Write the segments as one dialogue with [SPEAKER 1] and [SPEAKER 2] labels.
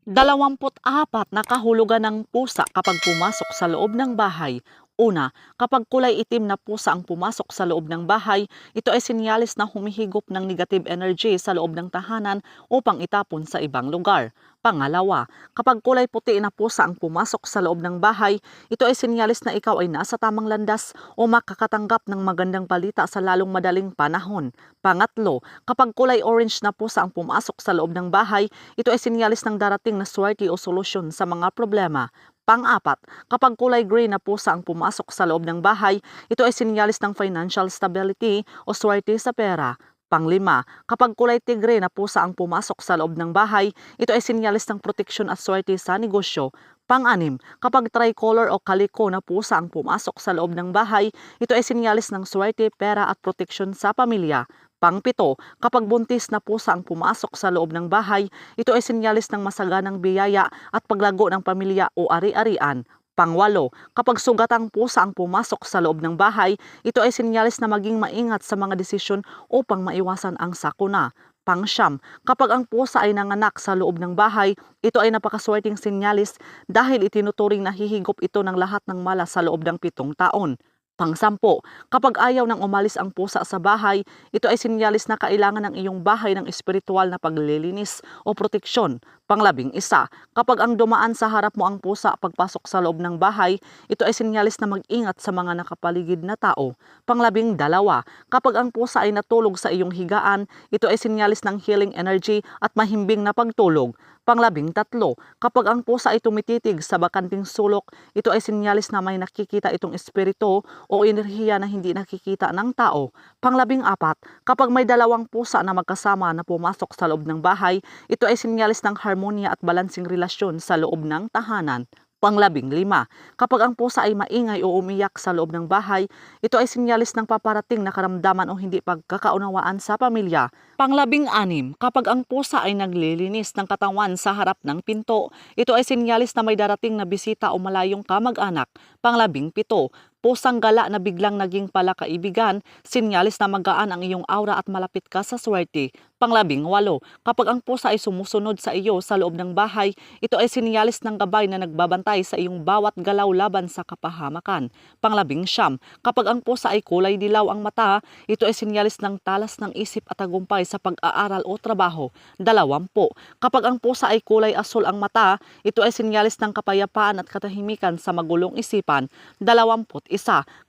[SPEAKER 1] 24 na kahulugan ng pusa kapag pumasok sa loob ng bahay. Una, kapag kulay itim na pusa ang pumasok sa loob ng bahay, ito ay sinyalis na humihigop ng negative energy sa loob ng tahanan upang itapon sa ibang lugar. Pangalawa, kapag kulay puti na pusa ang pumasok sa loob ng bahay, ito ay sinyalis na ikaw ay nasa tamang landas o makakatanggap ng magandang balita sa lalong madaling panahon. Pangatlo, kapag kulay orange na pusa ang pumasok sa loob ng bahay, ito ay sinyalis ng darating na swerte o solusyon sa mga problema. Pang-apat, kapag kulay gray na pusa ang pumasok sa loob ng bahay, ito ay sinyalis ng financial stability o swerte sa pera. Panglima, kapag kulay tigre na pusa ang pumasok sa loob ng bahay, ito ay sinyalis ng proteksyon at swerte sa negosyo. Pang-anim, kapag tricolor o kaliko na pusa ang pumasok sa loob ng bahay, ito ay sinyalis ng swerte, pera at proteksyon sa pamilya. Pang-pito, kapag buntis na pusa ang pumasok sa loob ng bahay, ito ay sinyalis ng masaganang biyaya at paglago ng pamilya o ari-arian. Pangwalo, kapag sugatang pusa ang pumasok sa loob ng bahay, ito ay sinyalis na maging maingat sa mga desisyon upang maiwasan ang sakuna. Pangsyam, kapag ang pusa ay nanganak sa loob ng bahay, ito ay napakaswerteng sinyalis dahil itinuturing na hihigop ito ng lahat ng malas sa loob ng 7 taon. Pangsampo, kapag ayaw nang umalis ang pusa sa bahay, ito ay sinyalis na kailangan ng iyong bahay ng espiritual na paglilinis o proteksyon. Panglabing-isa, kapag ang dumaan sa harap mo ang pusa pagpasok sa loob ng bahay, ito ay sinyalis na mag-ingat sa mga nakapaligid na tao. Panglabing-dalawa, kapag ang pusa ay natulog sa iyong higaan, ito ay sinyalis ng healing energy at mahimbing na pagtulog. Panglabing-tatlo, kapag ang pusa ay tumititig sa bakanting sulok, ito ay sinyalis na may nakikita itong espiritu o enerhiya na hindi nakikita ng tao. Panglabing-apat, kapag may dalawang pusa na magkasama na pumasok sa loob ng bahay, ito ay sinyalis ng harmonya at balansing relasyon sa loob ng tahanan. Panglabing-lima, kapag ang pusa ay maingay o umiyak sa loob ng bahay, ito ay sinyalis ng paparating na karamdaman o hindi pagkakaunawaan sa pamilya. Panglabing-anim, kapag ang pusa ay naglilinis ng katawan sa harap ng pinto, ito ay sinyalis na may darating na bisita o malayong kamag-anak. Panglabing-pito, pusang gala na biglang naging palakaibigan, sinyalis na magaan ang iyong aura at malapit ka sa swerte. Panglabing-walo, kapag ang pusa ay sumusunod sa iyo sa loob ng bahay, ito ay sinyalis ng gabay na nagbabantay sa iyong bawat galaw laban sa kapahamakan. Panglabing-siyam, kapag ang pusa ay kulay dilaw ang mata, ito ay sinyalis ng talas ng isip at tagumpay sa pag-aaral o trabaho. 20, kapag ang pusa ay kulay asul ang mata, ito ay sinyalis ng kapayapaan at katahimikan sa magulong isipan. 21,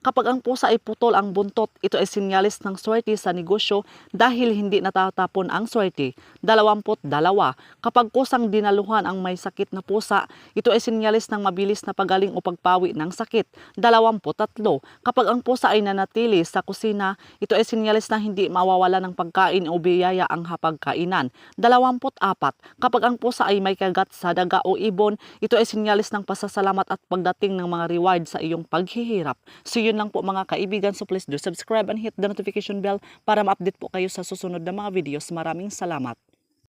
[SPEAKER 1] kapag ang pusa ay putol ang buntot, ito ay sinyalis ng swerte sa negosyo dahil hindi natatapon ang swerte. 22, kapag kusang dinaluhan ang may sakit na pusa, ito ay sinyalis ng mabilis na pagaling o pagpawi ng sakit. 23, kapag ang pusa ay nanatili sa kusina, ito ay sinyalis na hindi mawawala ng pagkain o biyaya ang hapagkainan. 24, kapag ang pusa ay may kagat sa daga o ibon, ito ay sinyalis ng pasasalamat at pagdating ng mga reward sa iyong paghihirap. So yun lang po mga kaibigan, so please do subscribe and hit the notification bell para ma-update po kayo sa susunod na mga videos. Maraming salamat.